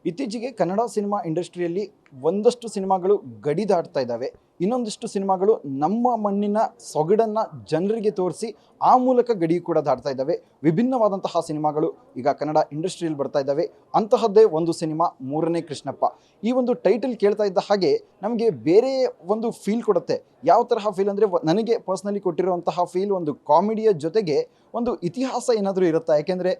ಇತ್ತೀಚೆಗೆ ಕನ್ನಡ ಸಿನಿಮಾ ಇಂಡಸ್ಟ್ರಿಯಲ್ಲಿ ಒಂದಷ್ಟು ಸಿನಿಮಾಗಳು ಗಡಿ ದಾಟ್ತಾ ಇದ್ದಾವೆ, ಇನ್ನೊಂದಿಷ್ಟು ಸಿನಿಮಾಗಳು ನಮ್ಮ ಮಣ್ಣಿನ ಸೊಗಡನ್ನು ಜನರಿಗೆ ತೋರಿಸಿ ಆ ಮೂಲಕ ಗಡಿ ಕೂಡ ದಾಟ್ತಾ ಇದ್ದಾವೆ. ವಿಭಿನ್ನವಾದಂತಹ ಸಿನಿಮಾಗಳು ಈಗ ಕನ್ನಡ ಇಂಡಸ್ಟ್ರಿಯಲ್ಲಿ ಬರ್ತಾ ಇದ್ದಾವೆ. ಅಂತಹದ್ದೇ ಒಂದು ಸಿನಿಮಾ ಮೂರನೇ ಕೃಷ್ಣಪ್ಪ. ಈ ಒಂದು ಟೈಟಲ್ ಕೇಳ್ತಾ ಇದ್ದ ಹಾಗೆ ನಮಗೆ ಬೇರೆ ಒಂದು ಫೀಲ್ ಕೊಡುತ್ತೆ. ಯಾವ ತರಹ ಫೀಲ್ ಅಂದರೆ, ನನಗೆ ಪರ್ಸ್ನಲಿ ಕೊಟ್ಟಿರುವಂತಹ ಫೀಲ್ ಒಂದು ಕಾಮಿಡಿಯ ಜೊತೆಗೆ ಒಂದು ಇತಿಹಾಸ ಏನಾದರೂ ಇರುತ್ತಾ. ಯಾಕೆಂದರೆ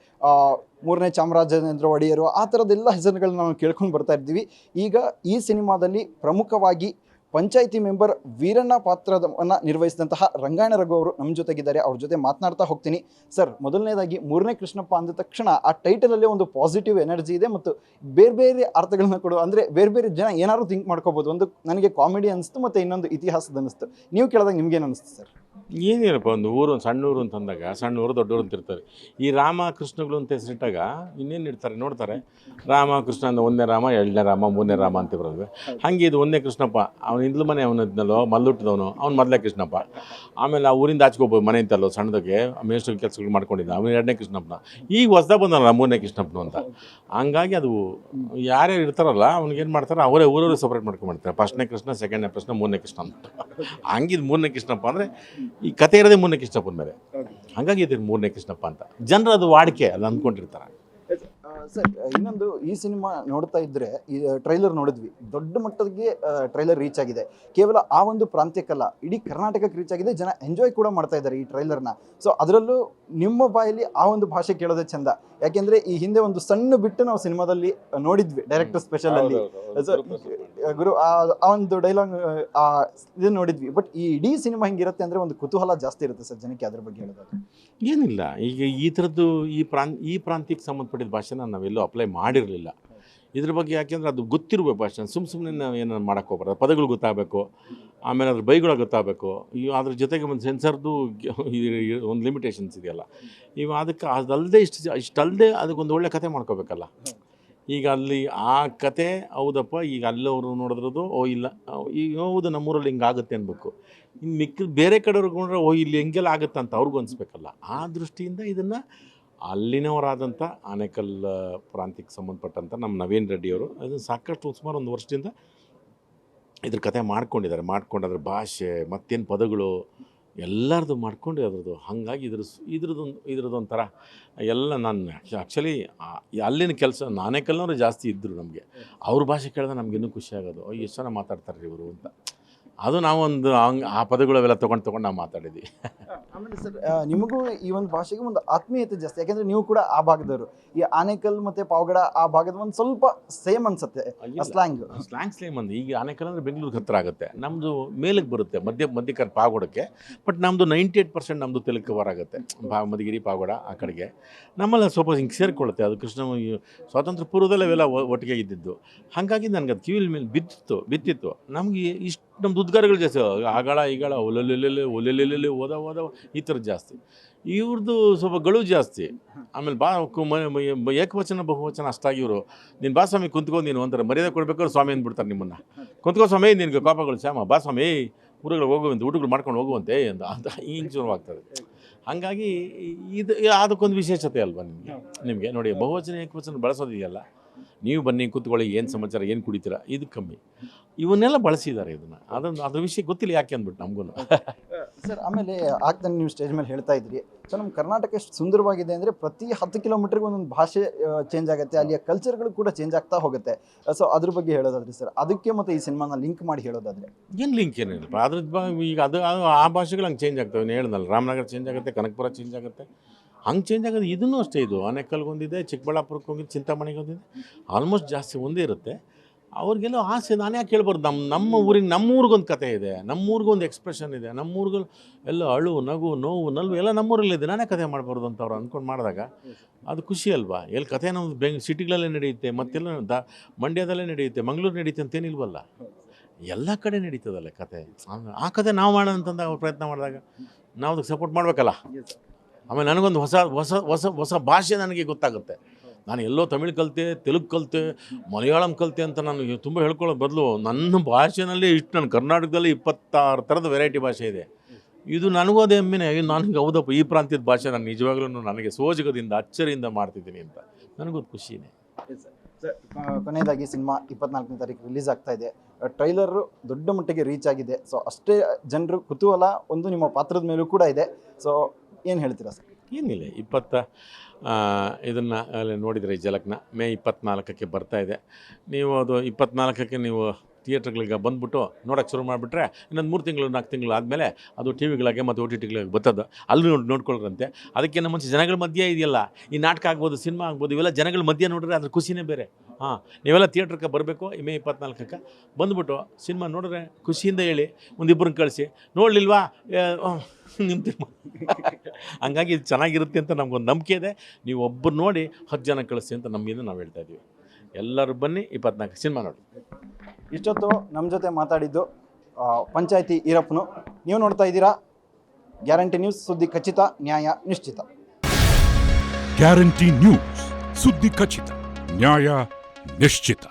ಮೂರನೇ ಚಾಮರಾಜೇಂದ್ರ ಒಡೆಯರು ಆ ಥರದ್ದೆಲ್ಲ ಹೆಸರುಗಳನ್ನ ನಾವು ಕೇಳ್ಕೊಂಡು ಬರ್ತಾ ಇದ್ದೀವಿ. ಈಗ ಈ ಸಿನಿಮಾದಲ್ಲಿ ಪ್ರಮುಖವಾಗಿ ಪಂಚಾಯಿತಿ ಮೆಂಬರ್ ವೀರಣ್ಣ ಪಾತ್ರವನ್ನು ನಿರ್ವಹಿಸಿದಂತಹ ರಂಗಾಯಣ ರಘು ಅವರು ನಮ್ಮ ಜೊತೆಗಿದ್ದಾರೆ. ಅವ್ರ ಜೊತೆ ಮಾತನಾಡ್ತಾ ಹೋಗ್ತೀನಿ. ಸರ್, ಮೊದಲನೇದಾಗಿ ಮೂರನೇ ಕೃಷ್ಣಪ್ಪ ಅಂದ ತಕ್ಷಣ ಆ ಟೈಟಲಲ್ಲೇ ಒಂದು ಪಾಸಿಟಿವ್ ಎನರ್ಜಿ ಇದೆ ಮತ್ತು ಬೇರೆ ಬೇರೆ ಅರ್ಥಗಳನ್ನ ಕೊಡು, ಅಂದರೆ ಬೇರೆ ಬೇರೆ ಜನ ಏನಾದ್ರು ಥಿಂಕ್ ಮಾಡ್ಕೋಬೋದು. ಒಂದು ನನಗೆ ಕಾಮಿಡಿ ಅನಿಸ್ತು ಮತ್ತು ಇನ್ನೊಂದು ಇತಿಹಾಸದ ಅನ್ನಿಸ್ತು. ನೀವು ಕೇಳಿದಾಗ ನಿಮ್ಗೇನು ಅನಿಸ್ತು ಸರ್? ಏನಿರಪ್ಪ, ಒಂದು ಊರು, ಒಂದು ಸಣ್ಣ ಊರು ಅಂತಂದಾಗ ಸಣ್ಣ ಊರು ದೊಡ್ಡವರು ಅಂತ ಇರ್ತಾರೆ. ಈ ರಾಮ ಕೃಷ್ಣಗಳು ಅಂತ ಹೆಸರಿಟ್ಟಾಗ ಇನ್ನೇನು ಇಡ್ತಾರೆ ನೋಡ್ತಾರೆ, ರಾಮ ಕೃಷ್ಣ ಅಂತ ಒಂದನೇ ರಾಮ, ಎರಡನೇ ರಾಮ, ಮೂರನೇ ರಾಮ ಅಂತ ಬರೋದು. ಹಾಗೆ ಇದು ಒಂದನೇ ಕೃಷ್ಣಪ್ಪ. ಅವನು ಹಿಂದ್ಲು ಮನೆ ಅವನಿದ್ನಲ್ಲೋ, ಮಲ್ಲುಟ್ಟಿದವನು ಅವ್ನು ಮೊದಲೇ ಕೃಷ್ಣಪ್ಪ. ಆಮೇಲೆ ಆ ಊರಿಂದ ಆಚೆಗೋಗ್ಬೋದು ಮನೆ ಇತ್ತಲ್ಲೋ ಸಣ್ಣದಕ್ಕೆ ಮೇಷ್ಟ್ರ ಕೆಲಸಗಳು ಮಾಡ್ಕೊಂಡಿದ್ದ ಅವನು ಎರಡನೇ ಕೃಷ್ಣಪ್ಪನ. ಈಗ ಹೊಸ್ದಾಗ ಬಂದಲ್ಲ ಮೂರನೇ ಕೃಷ್ಣಪ್ಪನು ಅಂತ. ಹಂಗಾಗಿ ಅದು ಯಾರ್ಯಾರು ಇರ್ತಾರಲ್ಲ ಅವ್ನಿಗೇನು ಮಾಡ್ತಾರೆ, ಅವರೇ ಊರವರು ಸಪ್ರೇಟ್ ಮಾಡ್ಕೊಂಡ್ಬಿಡ್ತಾರೆ. ಫಸ್ಟ್ನೇ ಕೃಷ್ಣ, ಸೆಕೆಂಡ್ನೇ ಕೃಷ್ಣ, ಮೂರನೇ ಕೃಷ್ಣ ಅಂತ. ಹಂಗಿದ್ದು ಮೂರನೇ ಕೃಷ್ಣಪ್ಪ ಅಂದರೆ ಈ ಕತೆ ಇರೋದೇ ಮೂರನೇ ಕೃಷ್ಣಪ್ಪನ ಮೇಲೆ. ಹಾಗಾಗಿ ಇದು ಮೂರನೇ ಕೃಷ್ಣಪ್ಪ ಅಂತ ಜನರು ಅದು ವಾಡಿಕೆ ಅದು ಅಂದ್ಕೊಂಡಿರ್ತಾರೆ. ಸರ್, ಇನ್ನೊಂದು ಈ ಸಿನಿಮಾ ನೋಡ್ತಾ ಇದ್ದರೆ, ಈ ಟ್ರೈಲರ್ ನೋಡಿದ್ವಿ, ದೊಡ್ಡ ಮಟ್ಟಕ್ಕೆ ಟ್ರೈಲರ್ ರೀಚ್ ಆಗಿದೆ. ಕೇವಲ ಆ ಒಂದು ಪ್ರಾಂತ್ಯಕ್ಕಲ್ಲ, ಇಡೀ ಕರ್ನಾಟಕಕ್ಕೆ ರೀಚ್ ಆಗಿದೆ. ಜನ ಎಂಜಾಯ್ ಕೂಡ ಮಾಡ್ತಾ ಇದ್ದಾರೆ ಈ ಟ್ರೈಲರ್ನ. ಸೊ ಅದರಲ್ಲೂ ನಿಮ್ಮ ಬಾಯಲ್ಲಿ ಆ ಒಂದು ಭಾಷೆ ಕೇಳೋದೇ ಚಂದ. ಯಾಕೆಂದರೆ ಈ ಹಿಂದೆ ಒಂದು ಸಣ್ಣ ಬಿಟ್ಟು ನಾವು ಸಿನಿಮಾದಲ್ಲಿ ನೋಡಿದ್ವಿ, ಡೈರೆಕ್ಟರ್ ಸ್ಪೆಷಲಲ್ಲಿ. ಸೊ ಗುರು ಆ ಒಂದು ಡೈಲಾಗ್ ಇದು ನೋಡಿದ್ವಿ. ಬಟ್ ಈ ಇಡೀ ಸಿನಿಮಾ ಹಿಂಗಿರುತ್ತೆ ಅಂದರೆ ಒಂದು ಕುತೂಹಲ ಜಾಸ್ತಿ ಇರುತ್ತೆ ಸರ್ ಜನಕ್ಕೆ. ಅದ್ರ ಬಗ್ಗೆ ಹೇಳೋದಾಗ ಏನಿಲ್ಲ, ಈಗ ಈ ಥರದ್ದು ಈ ಪ್ರಾಂತ್ಯಕ್ಕೆ ಸಂಬಂಧಪಟ್ಟಿದ್ದ ಭಾಷೆನ ನಾವೆಲ್ಲೂ ಅಪ್ಲೈ ಮಾಡಿರಲಿಲ್ಲ. ಇದ್ರ ಬಗ್ಗೆ ಯಾಕೆಂದರೆ ಅದು ಗೊತ್ತಿರಬೇಕು ಭಾಷೆ. ಸುಮ್ಮನೆ ನಾವು ಏನೋ ಮಾಡೋಕ್ಕೆ ಹೋಗ್ಬಾರ್ದು. ಪದಗಳು ಗೊತ್ತಾಗಬೇಕು, ಆಮೇಲೆ ಅದ್ರ ಬೈಗಳು ಗೊತ್ತಾಗಬೇಕು. ಅದ್ರ ಜೊತೆಗೆ ಒಂದು ಸೆನ್ಸರ್ದು ಒಂದು ಲಿಮಿಟೇಷನ್ಸ್ ಇದೆಯಲ್ಲ. ಅದಕ್ಕೆ ಅದಲ್ಲದೆ ಇಷ್ಟಲ್ಲದೆ ಅದಕ್ಕೊಂದು ಒಳ್ಳೆ ಕತೆ ಮಾಡ್ಕೋಬೇಕಲ್ಲ. ಈಗ ಅಲ್ಲಿ ಆ ಕತೆ ಹೌದಪ್ಪ, ಈಗ ಅಲ್ಲವರು ನೋಡಿದ್ರದು ಇಲ್ಲ ಈಗ ಹೌದು ನಮ್ಮೂರಲ್ಲಿ ಹಿಂಗಾಗುತ್ತೆ ಅನ್ಬೇಕು. ಇನ್ನು ಮಿಕ್ಕಿದ ಬೇರೆ ಕಡೆಯವ್ರಿಗೆ ನೋಡ್ರೆ ಇಲ್ಲಿ ಹೆಂಗೆಲ್ಲ ಆಗುತ್ತೆ ಅಂತ ಅವ್ರಿಗೂ ಅನಿಸ್ಬೇಕಲ್ಲ. ಆ ದೃಷ್ಟಿಯಿಂದ ಇದನ್ನು ಅಲ್ಲಿನವರಾದಂಥ ಆನೇಕಲ್ ಪ್ರಾಂತ್ಯಕ್ಕೆ ಸಂಬಂಧಪಟ್ಟಂಥ ನಮ್ಮ ನವೀನ್ ರೆಡ್ಡಿಯವರು ಅದನ್ನು ಸಾಕಷ್ಟು ಸುಮಾರು ಒಂದು ವರ್ಷದಿಂದ ಇದ್ರ ಕತೆ ಮಾಡ್ಕೊಂಡಿದ್ದಾರೆ. ಅದ್ರ ಭಾಷೆ ಮತ್ತೇನು ಪದಗಳು ಎಲ್ಲರದು ಮಾಡ್ಕೊಂಡು ಅದ್ರದ್ದು. ಹಾಗಾಗಿ ಇದ್ರದ್ದೊಂಥರ ಎಲ್ಲ ನಾನು ಆ್ಯಕ್ಚುಲಿ ಅಲ್ಲಿನ ಕೆಲಸ ಆನೇಕಲ್ನವರು ಜಾಸ್ತಿ ಇದ್ದರು ನಮಗೆ. ಅವ್ರ ಭಾಷೆ ಕೇಳಿದ್ರೆ ನಮ್ಗೆ ಇನ್ನೂ ಖುಷಿ ಆಗೋದು. ಎಷ್ಟು ಜನ ಮಾತಾಡ್ತಾರೆ ಇವರು ಅಂತ. ಅದು ನಾವೊಂದು ಆ ಪದಗಳವೆಲ್ಲ ತೊಗೊಂಡು ನಾವು ಮಾತಾಡಿದ್ವಿ. ಆಮೇಲೆ ಸರ್, ನಿಮಗೂ ಈ ಒಂದು ಭಾಷೆಗೆ ಒಂದು ಆತ್ಮೀಯತೆ ಜಾಸ್ತಿ. ಯಾಕೆಂದರೆ ನೀವು ಕೂಡ ಆ ಭಾಗದವರು. ಈ ಆನೇಕಲ್ ಮತ್ತು ಪಾವಗಡ ಆ ಭಾಗದ ಒಂದು ಸ್ವಲ್ಪ ಸೇಮ್ ಅನ್ಸುತ್ತೆ ಸ್ಲ್ಯಾಂಗ್ ಸೇಮ್ ಅಂದು. ಈಗ ಆನೇಕಲ್ ಅಂದರೆ ಬೆಂಗಳೂರಿಗೆ ಹತ್ತಿರ ಆಗುತ್ತೆ, ನಮ್ಮದು ಮೇಲಕ್ಕೆ ಬರುತ್ತೆ ಮಧ್ಯಕರ್ ಪಾವಗಡಕ್ಕೆ. ಬಟ್ ನಮ್ಮದು 98% ನಮ್ಮದು ತೆಲುಗು ಕವರ್ ಆಗುತ್ತೆ. ಮಧುಗಿರಿ ಪಾವಗಡ ಆ ಕಡೆಗೆ ನಮ್ಮಲ್ಲಿ ಸ್ವಲ್ಪ ಹಿಂಗೆ ಸೇರಿಕೊಳ್ಳುತ್ತೆ. ಅದು ಕೃಷ್ಣ ಸ್ವಾತಂತ್ರ್ಯ ಪೂರ್ವದಲ್ಲೇ ಅವೆಲ್ಲ ಒಟ್ಟಿಗೆ ಇದ್ದಿದ್ದು. ಹಾಗಾಗಿ ನನಗೆ ಅದು ಕಿವಿಲ್ ಮೇಲೆ ಬಿತ್ತಿತ್ತು. ನಮಗೆ ಇಷ್ಟು ನಮ್ಮದು ಉದ್ಗಾರಗಳು ಜಾಸ್ತಿ, ಆಗಳ ಈಗಳ ಒಲೆಲೆಲೆ ಓದ ಈ ಥರದ್ದು ಜಾಸ್ತಿ. ಇವ್ರದ್ದು ಸ್ವಲ್ಪ ಗಳು ಜಾಸ್ತಿ. ಆಮೇಲೆ ಏಕವಚನ ಬಹುವಚನ ಅಷ್ಟಾಗಿ ಇವರು ನೀನು ಬಾ ಸ್ವಾಮಿ ಕುಂತ್ಕೊಂಡು ನೀನು ಅಂತಾರೆ. ಮರ್ಯಾದೆ ಕೊಡ್ಬೇಕಾದ್ರೆ ಸ್ವಾಮಿ ಅಂದ್ಬಿಡ್ತಾರೆ ನಿಮ್ಮನ್ನು. ಕುಂತ್ಕೋ ಸ್ವಾಮಿ, ನಿನಗೆ ಪಾಪಗಳು ಶ್ಯಾಮ, ಬಾ ಸ್ವಾಮಿ ಊರುಗಳು ಹೋಗುವಂತೆ, ಊಟಗಳು ಮಾಡ್ಕೊಂಡು ಹೋಗುವಂತೆ ಅಂತ ಹಿಂಗೆ ಶುರುವಾಗ್ತದೆ. ಹಾಗಾಗಿ ಅದಕ್ಕೊಂದು ವಿಶೇಷತೆ ಅಲ್ವಾ ನಿಮಗೆ ನೋಡಿ, ಬಹುವಚನ ಏಕವಚನ ಬಳಸೋದಿದೆಯಲ್ಲ. ನೀವು ಬನ್ನಿ ಕೂತ್ಕೊಳ್ಳಿ, ಏನು ಸಮಾಚಾರ, ಏನು ಕುಡಿತೀರಾ, ಇದು ಕಮ್ಮಿ. ಇವನ್ನೆಲ್ಲ ಬಳಸಿದ್ದಾರೆ. ಇದನ್ನು ಅದ್ರ ವಿಷಯ ಗೊತ್ತಿಲ್ಲ ಯಾಕೆ ಅಂದ್ಬಿಟ್ಟು ನಮಗೂ ಸರ್. ಆಮೇಲೆ ಆಗ್ತಾನೆ ನೀವು ಸ್ಟೇಜ್ ಮೇಲೆ ಹೇಳ್ತಾ ಇದ್ರಿ, ಸೊ ನಮ್ಮ ಕರ್ನಾಟಕ ಎಷ್ಟು ಸುಂದರವಾಗಿದೆ ಅಂದರೆ ಪ್ರತಿ 10 ಕಿಲೋಮೀಟರ್ಗೆ ಒಂದೊಂದು ಭಾಷೆ ಚೇಂಜ್ ಆಗುತ್ತೆ, ಅಲ್ಲಿಯ ಕಲ್ಚರ್ಗಳು ಕೂಡ ಚೇಂಜ್ ಆಗ್ತಾ ಹೋಗುತ್ತೆ. ಸೊ ಅದ್ರ ಬಗ್ಗೆ ಹೇಳೋದಾದ್ರೆ ಸರ್, ಅದಕ್ಕೆ ಮತ್ತು ಈ ಸಿನಿಮಾನ ಲಿಂಕ್ ಮಾಡಿ ಹೇಳೋದಾದ್ರೆ ಏನು ಲಿಂಕ್ ಏನಿಲ್ಲಪ್ಪ. ಅದ್ರ ಈಗ ಆ ಭಾಷೆಗಳು ಹಂಗೆ ಚೇಂಜ್ ಆಗ್ತವೆ. ಹೇಳ್ದಲ್ಲ, ರಾಮನಗರ ಚೇಂಜ್ ಆಗುತ್ತೆ, ಕನಕಪುರ ಚೇಂಜ್ ಆಗುತ್ತೆ, ಹಂಗೆ ಚೇಂಜ್ ಆಗೋದು. ಇದನ್ನೂ ಅಷ್ಟೇ. ಇದು ಆನೇಕಲ್ಗೆ ಒಂದಿದೆ, ಚಿಕ್ಕಬಳ್ಳಾಪುರಕ್ಕೆ ಹೋಗಿದ್ದು, ಚಿಂತಾಮಣಿಗೆ ಒಂದಿದೆ, ಆಲ್ಮೋಸ್ಟ್ ಜಾಸ್ತಿ ಒಂದೇ ಇರುತ್ತೆ. ಅವ್ರಿಗೆಲ್ಲೋ ಆಸೆ. ನಾನು ಯಾಕೆ ಹೇಳ್ಬಾರ್ದು, ನಮ್ಮೂರಿಗೊಂದು ಕತೆ ಇದೆ, ನಮ್ಮೂರಿಗೊಂದು ಎಕ್ಸ್ಪ್ರೆಷನ್ ಇದೆ, ನಮ್ಮೂರಿಗೂ ಎಲ್ಲ ಅಳು ನಗು ನೋವು ನಲ್ವು ಎಲ್ಲ ನಮ್ಮೂರಲ್ಲಿದೆ, ನಾನೇ ಕತೆ ಮಾಡಬಾರ್ದು ಅಂತ ಅವ್ರು ಅಂದ್ಕೊಂಡು ಮಾಡಿದಾಗ ಅದು ಖುಷಿ ಅಲ್ವಾ. ಎಲ್ಲಿ ಕತೆ ನಮ್ಮದು ಸಿಟಿಗಳಲ್ಲೇ ನಡೆಯುತ್ತೆ, ಮತ್ತೆಲ್ಲ ಮಂಡ್ಯದಲ್ಲೇ ನಡೆಯುತ್ತೆ, ಮಂಗಳೂರು ನಡೆಯುತ್ತೆ ಅಂತೇನಿಲ್ವಲ್ಲ, ಎಲ್ಲ ಕಡೆ ನಡೀತದಲ್ಲ ಕತೆ. ಆ ಕತೆ ನಾವು ಮಾಡೋಣ ಅಂತಂದು ಅವ್ರು ಪ್ರಯತ್ನ ಮಾಡಿದಾಗ ನಾವು ಅದಕ್ಕೆ ಸಪೋರ್ಟ್ ಮಾಡಬೇಕಲ್ಲ. ಆಮೇಲೆ ನನಗೊಂದು ಹೊಸ ಭಾಷೆ ನನಗೆ ಗೊತ್ತಾಗುತ್ತೆ. ನಾನು ಎಲ್ಲೋ ತಮಿಳು ಕಲಿತೆ, ತೆಲುಗು ಕಲಿತೆ, ಮಲಯಾಳಂ ಕಲಿತೆ ಅಂತ ನಾನು ತುಂಬ ಹೇಳ್ಕೊಳ್ಳೋ ಬದಲು ನನ್ನ ಭಾಷೆನಲ್ಲಿ ಇಷ್ಟು, ನನ್ನ ಕರ್ನಾಟಕದಲ್ಲಿ 26 ಥರದ ವೆರೈಟಿ ಭಾಷೆ ಇದೆ. ಇದು ನನಗೂ ಅದೇ ಹೆಮ್ಮೆನೇ. ನನಗೆ ಹೌದಪ್ಪ, ಈ ಪ್ರಾಂತ್ಯದ ಭಾಷೆ ನಾನು ನಿಜವಾಗ್ಲೂ ನನಗೆ ಸೋಜಿಗದಿಂದ ಅಚ್ಚರಿಯಿಂದ ಮಾಡ್ತಿದ್ದೀನಿ ಅಂತ ನನಗೂ ಖುಷಿನೇ. ಕೊನೆಯದಾಗಿ ಸಿನಿಮಾ 24ನೇ ತಾರೀಕು ರಿಲೀಸ್ ಆಗ್ತಾ ಇದೆ. ಟ್ರೈಲರು ದೊಡ್ಡ ಮಟ್ಟಿಗೆ ರೀಚ್ ಆಗಿದೆ. ಸೊ ಅಷ್ಟೇ ಜನರು ಕುತೂಹಲ ಒಂದು ನಿಮ್ಮ ಪಾತ್ರದ ಮೇಲೂ ಕೂಡ ಇದೆ. ಸೊ ಏನು ಹೇಳ್ತೀರಾ ಸರ್? ಏನಿಲ್ಲ, ಇದನ್ನು ನೋಡಿದರೆ ಈ ಜಲಕ್ನ ಮೇ 24ಕ್ಕೆ ಬರ್ತಾ ಇದೆ. ನೀವು ಅದು 24ಕ್ಕೆ ನೀವು ಥಿಯೇಟ್ರ್ಗಳಿಗೆ ಬಂದುಬಿಟ್ಟು ನೋಡೋಕ್ಕೆ ಶುರು ಮಾಡಿಬಿಟ್ರೆ ಇನ್ನೊಂದು 3 ತಿಂಗಳು 4 ತಿಂಗಳು ಆದಮೇಲೆ ಅದು ಟಿ ವಿಗಳಿಗೆ ಮತ್ತು OTTಗಳಿಗೆ ಬರ್ತದೆ, ಅಲ್ಲಿ ನೋಡ್ಕೊಳ್ರಂತೆ. ಅದಕ್ಕಿಂತ ಮುಂಚೆ ಜನಗಳ ಮಧ್ಯೆ ಇದೆಯಲ್ಲ, ಈ ನಾಟಕ ಆಗ್ಬೋದು, ಸಿನಿಮಾ ಆಗ್ಬೋದು, ಇವೆಲ್ಲ ಜನಗಳ ಮಧ್ಯೆ ನೋಡಿದ್ರೆ ಅದ್ರ ಖುಷಿನೇ ಬೇರೆ. ನೀವೆಲ್ಲ ಥಿಯೇಟ್ರಿಗೆ ಬರಬೇಕು ಮೇ 24ಕ್ಕೆ ಬಂದುಬಿಟ್ಟು ಸಿನಿಮಾ ನೋಡಿದ್ರೆ ಖುಷಿಯಿಂದ ಹೇಳಿ, ಒಂದಿಬ್ಬರನ್ನ ಕಳಿಸಿ. ನೋಡಲಿಲ್ವಾ ನಿಮ್ಮ ತೀರ್ಮಾನ. ಹಂಗಾಗಿ ಇದು ಚೆನ್ನಾಗಿರುತ್ತೆ ಅಂತ ನಮಗೊಂದು ನಂಬಿಕೆ ಇದೆ. ನೀವು ಒಬ್ಬರು ನೋಡಿ 10 ಜನ ಕಳಿಸಿ ಅಂತ ನಮ್ಮಿಂದ ನಾವು ಹೇಳ್ತಾ ಇದ್ದೀವಿ. ಎಲ್ಲರೂ ಬನ್ನಿ 24 ಸಿನಿಮಾ ನೋಡಿ. ಇಷ್ಟೊತ್ತು ನಮ್ಮ ಜೊತೆ ಮಾತಾಡಿದ್ದು ಪಂಚಾಯತಿ ಈರಪ್ಪನು. ನೀವು ನೋಡ್ತಾ ಇದ್ದೀರಾ ಗ್ಯಾರಂಟಿ ನ್ಯೂಸ್, ಸುದ್ದಿ ಖಚಿತ, ನ್ಯಾಯ ನಿಶ್ಚಿತ. ಗ್ಯಾರಂಟಿ ನ್ಯೂಸ್, ಸುದ್ದಿ ಖಚಿತ, ನ್ಯಾಯ ನಿಶ್ಚಿತ.